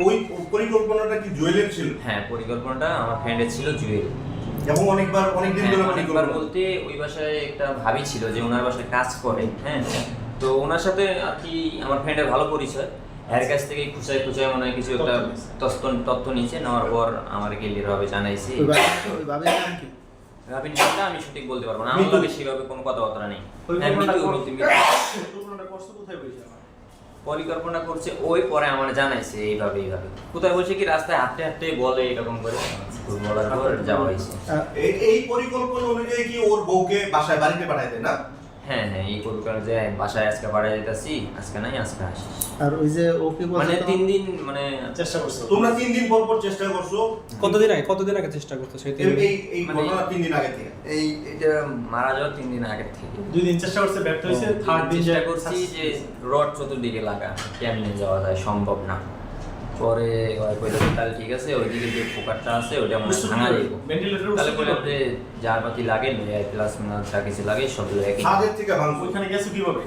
ওই পরিকল্পনাটা কি জুয়েলের ছিল? হ্যাঁ, পরিকল্পনাটা আমার ফ্রেন্ডের ছিল, জুয়েল। এবং অনেকদিন ধরে অনেকবার বলতে ওই বাসায় একটা ভাবি ছিল যে ওনার বাসায় কাজ করে, হ্যাঁ। তো ওনার সাথে আর কি আমার ফ্রেন্ডের ভালো পরিচয়, এর কাছ থেকে খুঁচায় খুঁচায় মনে হয় কিছু একটা তথ্য নিচে নেওয়ার পর আমার গেলির ভাবে জানাইছি। ভাবির নামটা আমি সঠিক বলতে পারবো না, আমার লগে সেভাবে কোনো কথাবার্তা নেই। পরিকল্পনা করছে ওই, পরে আমার জানাইছে এইভাবে কোথায় বসে কি রাস্তায় হাঁটতে হাঁটতে বলে এরকম করে বলার পর যাওয়া হয়েছে। এই পরিকল্পনা অনুযায়ী কি ওর বউকে বাড়িতে পাঠাই দেয় না? হ্যাঁ, এই পরিকল্পনা যে বাসায় আজকে পাঠিয়ে যেতেছি, আজকে নাই আজকে আসিস। আর ওই যে ওকে মানে 3 দিন মানে চেষ্টা করছো তোমরা, 3 দিন পর চেষ্টা করছো? কতদিন আগে চেষ্টা করছো? সেই এই ঘটনা 3 দিন আগে থেকে, এটা মারা যাওয়ার 3 দিন আগে থেকে 2 দিন চেষ্টা করতে ব্যর্থ হয়েছে। থার্ড দিন চেষ্টা করছি যে রড চতুর্দিকে লাগা, কেমনে যাওয়া যায়, সম্ভব না। পরে তাহলে ঠিক আছে, ওইদিকে যে পোকারটা আছে ওইটা মনে ভাঙা যাইব, তাহলে বললাম যে যার পাতি লাগে প্লাস যা কিছু লাগে সব লাগে। ছাদের থেকে ভাঙছো? ওইখানে গেছো কিভাবে?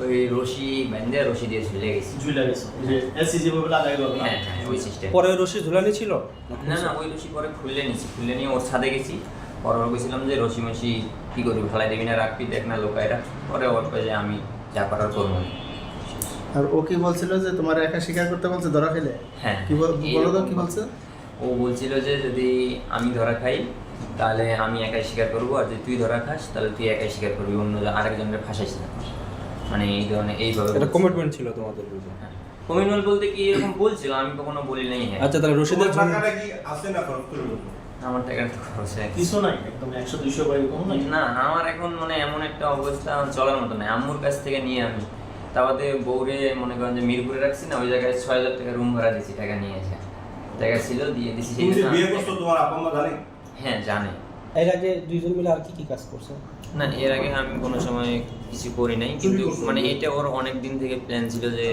ওই রশি বাঁধে রশি দিয়ে ঝুলে গেছি। ঝুলে গেছো যে এসি যেভাবে লাগাই দাও। হ্যাঁ, ওই সিস্টেম। পরে রশি ঝুলানি ছিল না, ওই রশি পরে খুলে নিয়ে ওর ছাদে গেছি। পরে ওর বলছিলাম যে রশি মশি কি করবি, ফেলাই দেবি না, রাখবি, দেখ না লোকাইরা। পরে ওর যে আমি যা করার করবো। আর ও কি বলছিল যে তোমার একা স্বীকার করতে বলছে ধরা খেলে? হ্যাঁ, কি বলো তো কি বলছে? ও বলছিল যে যদি আমি ধরা খাই তাহলে আমি একাই স্বীকার করবো, আর যদি তুই ধরা খাস তাহলে তুই একাই স্বীকার করবি, অন্য আরেকজনের ফাঁসাইস না। মানে এই ধরনের এইভাবে এটা কমিটমেন্ট ছিল তোমাদের দুজন? হ্যাঁ, কমিটমেন্ট বলতে কি এরকম বলছিল, আমি কখনো বলি নাই। হ্যাঁ। আচ্ছা, তাহলে রশিদের টাকাটা কি আছে না খরচ করে? আমার টাকা তো খরচ হয় কিছু নাই, একদম 100-200 বাড়ি কম নাই। না, আমার এখন মানে এমন একটা অবস্থা চলার মতো নাই। আম্মুর কাছ থেকে নিয়ে আমি তারপরে বউরে মনে করেন যে মিরপুরে রাখছি না, ওই জায়গায় 6000 টাকা রুম ভাড়া দিছি, টাকা নিয়ে এসে টাকা ছিল দিয়ে দিছি। তুমি যে বিয়ে করছো তোমার আপা আম্মা জানে? হ্যাঁ, জানে। এর আগে দুইজন মিলে আর কি কাজ করছো? না, এর আগে আমি কোনো সময় কিছু করি নাই, কিন্তু মানে এটা ওর অনেক দিন থেকে প্ল্যান ছিল যে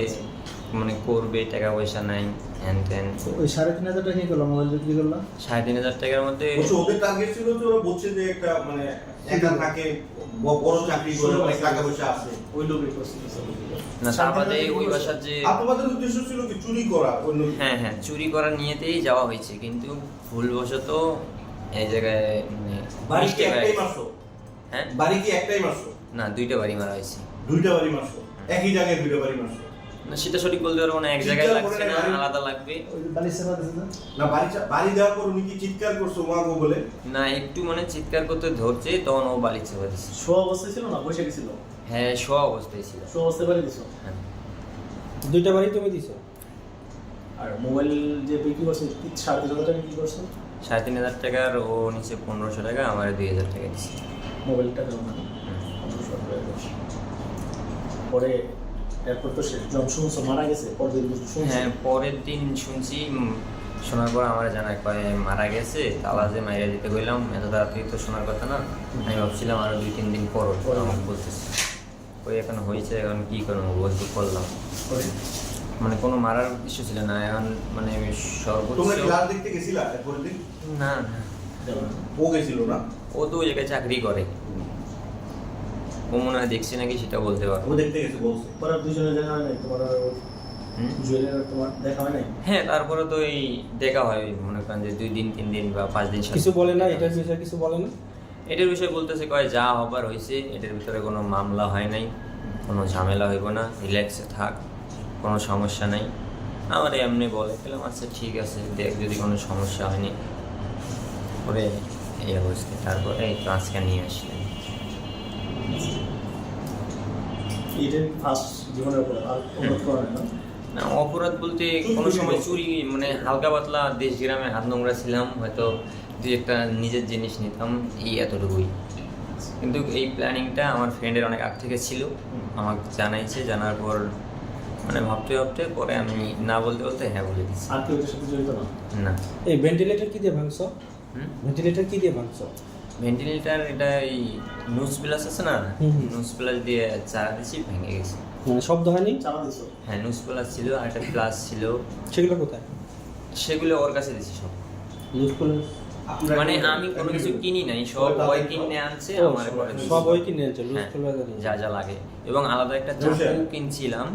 মানে করবে, টাকা পয়সা নাই, হ্যান ত্যান। ওই 3,500 টাকা কি করলো? মোবাইল বিক্রি করলো 3,500 টাকার মধ্যে। ওদের টার্গেট ছিল যে ওরা বলছে যে একটা মানে একা থাকে, বড় চাকরি করে, অনেক টাকা পয়সা আছে, ওই লোকই করছিল। না, তারপরে ওই বাসার যে আপনাদের উদ্দেশ্য ছিল কি চুরি করা? হ্যাঁ, চুরি করার নিয়েতেই যাওয়া হয়েছে, কিন্তু ভুলবশত এই জায়গায় মানে বাড়ি কি একটাই মারছো? হ্যাঁ, বাড়ি কি একটাই মারছো? না, 2টা বাড়ি মারা হয়েছে। 2টা বাড়ি মারছো? একই জায়গায় 2টা বাড়ি মারছো? না, সেটা সঠিক বলতে পারবো না, এক জায়গায় লাগছে না, আলাদা লাগবে। ওই বালিশ চাপা দিয়েছে না? না, বাড়ি দেওয়ার পর উনি কি চিৎকার করছো মা গো বলে? না, একটু মানে চিৎকার করতে ধরছে, তখন ও বাড়ি চাপা দিচ্ছে। শো অবস্থায় ছিল না, বসে গেছিল? হ্যাঁ, শোয়া অবস্থায় ছিল। শো অবস্থায় বাড়ি দিছো? হ্যাঁ। 2টা বাড়ি তুমি দিছো? আর মোবাইল যে বিক্রি করছে 3,500 টাকা বিক্রি করছে? 3,500 টাকার ও নিচে 1500 টাকা, আমার 2,000 টাকা দিচ্ছে। মোবাইলটা কেমন? 1500 টাকা দিচ্ছে। পরে এরপর তো সে জমশুনছো মারা গেছে, পরের দিন শুনছি। হ্যাঁ, পরের দিন শুনছি, শোনার পর আমার জানায় কয় মারা গেছে, তালা যে মাইরা দিতে গেলাম, এত তাড়াতাড়ি তো শোনার কথা না। আমি ভাবছিলাম আরো 2-3 দিন পর আমাকে বলতেছে ওই এখন হয়েছে, এখন কি করবো বলতে করলাম। মানে কোনো মারার উদ্দেশ্য ছিল না, এখন মানে সর্বোচ্চ। তোমরা ক্লাস দেখতে গেছিলা পরের দিন? না, ও গেছিল না? ও তো ওই জায়গায় চাকরি করে, ও মনে হয় দেখছে নাকি সেটা বলতে পারবো। ও দেখতে গেছে বলছে। পরে দুজনে দেখা হয় নাই তোমার? জুয়েলের তোমার দেখা হয় নাই? হ্যাঁ, তারপরে তো এই দেখা হয় মনে করেন যে 2 দিন 3 দিন বা 5 দিন। কিছু বলে না এটার বিষয়ে? কিছু বলে না এটার বিষয়ে বলতেছে কয় যা হবার হয়েছে, এটার ভিতরে কোনো মামলা হয় নাই, কোনো ঝামেলা হইব না, রিল্যাক্সে থাক, কোনো সমস্যা নাই। আমার এমনি বলে পেলাম, আচ্ছা ঠিক আছে, দেখ যদি কোনো সমস্যা হয়নি। পরে এই অবস্থা, তারপরে এই তো আজকে নিয়ে আসলেন। এটাই ফার্স্ট জীবনের উপর আর অনুরোধ করা হয় না? না, অপরাধ বলতে কোনো সময় চুরি, মানে হালকা পাতলা দেশ গ্রামে হাত নোংরা ছিলাম, হয়তো দুই একটা নিজের জিনিস নিতাম, এই এতটুকুই। কিন্তু এই প্ল্যানিংটা আমার ফ্রেন্ডের অনেক আগ থেকে ছিল, আমাকে জানাইছে, জানার পর মানে ভাবতে ভাবতে পরে আমি না বলতে বলতে হ্যাঁ বলে দিচ্ছি। আর কেউ এটার সাথে জড়িত না? না। এই ভেন্টিলেটর কি দিয়ে ভাঙছো? ভেন্টিলেটর কি দিয়ে ভাঙছো? ভেন্টিলেটার এটা এই নিউজ প্লাস আছে না, নিউজ প্লাস দিয়ে চারা দিচ্ছি, ভেঙে গেছে। মানে শব্দ হয়নি? চালা দিছো? হ্যাঁ, নিউজ প্লাস ছিল আর একটা প্লাস ছিল, সেগুলো কোথায়? সেগুলো ওর কাছে দিচ্ছি সব। নিউজ প্লাস মানে আমি কোনো কিছু কিনি নাই, সব ওই কিনে আনছে আমার ঘরে। সব ওই কিনে আনছে, নিউজ হ্যাঁ, প্লাস যা যা লাগে। এবং আলাদা একটা চাকু কিনছিলাম,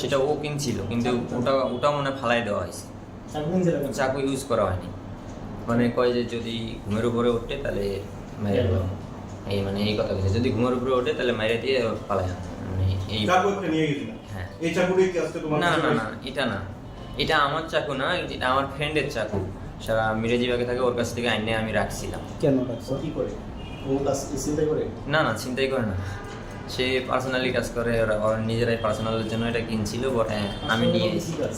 সেটা ও কিনছিল, কিন্তু ওটা মনে হয় ফালাই দেওয়া হয়েছে। চাকু কিনছে না কেন? চাকু ইউজ করা হয়নি, মানে কয় যে যদি ঘুমের উপরে ওঠে তাহলে মাইরে দেবো। এই মানে এই কথা বলছে, যদি ঘুমের উপরে ওঠে তাহলে মাইরে দিয়ে পালায় না। মানে এই চাকু একটা নিয়ে গেছিলাম। হ্যাঁ। এই চাকুটাই কি আজকে তোমার না কাছে না রয়েছে? না, এটা না, এটা আমার চাকু না, এটা আমার ফ্রেন্ডের চাকু। সারা মিরাজিবাগে থাকে, ওর কাছ থেকে আইনে আমি রাখছিলাম। কেন ও রাখছো? কি করে? ও কাজ চিন্তা করে? না না, চিন্তাই করে না, সে পার্সোনালি কাজ করে, ওরা নিজেরাই পার্সোনালের জন্য এটা কিনছিল, বটে আমি নিয়ে কি এসেছি। কাজ?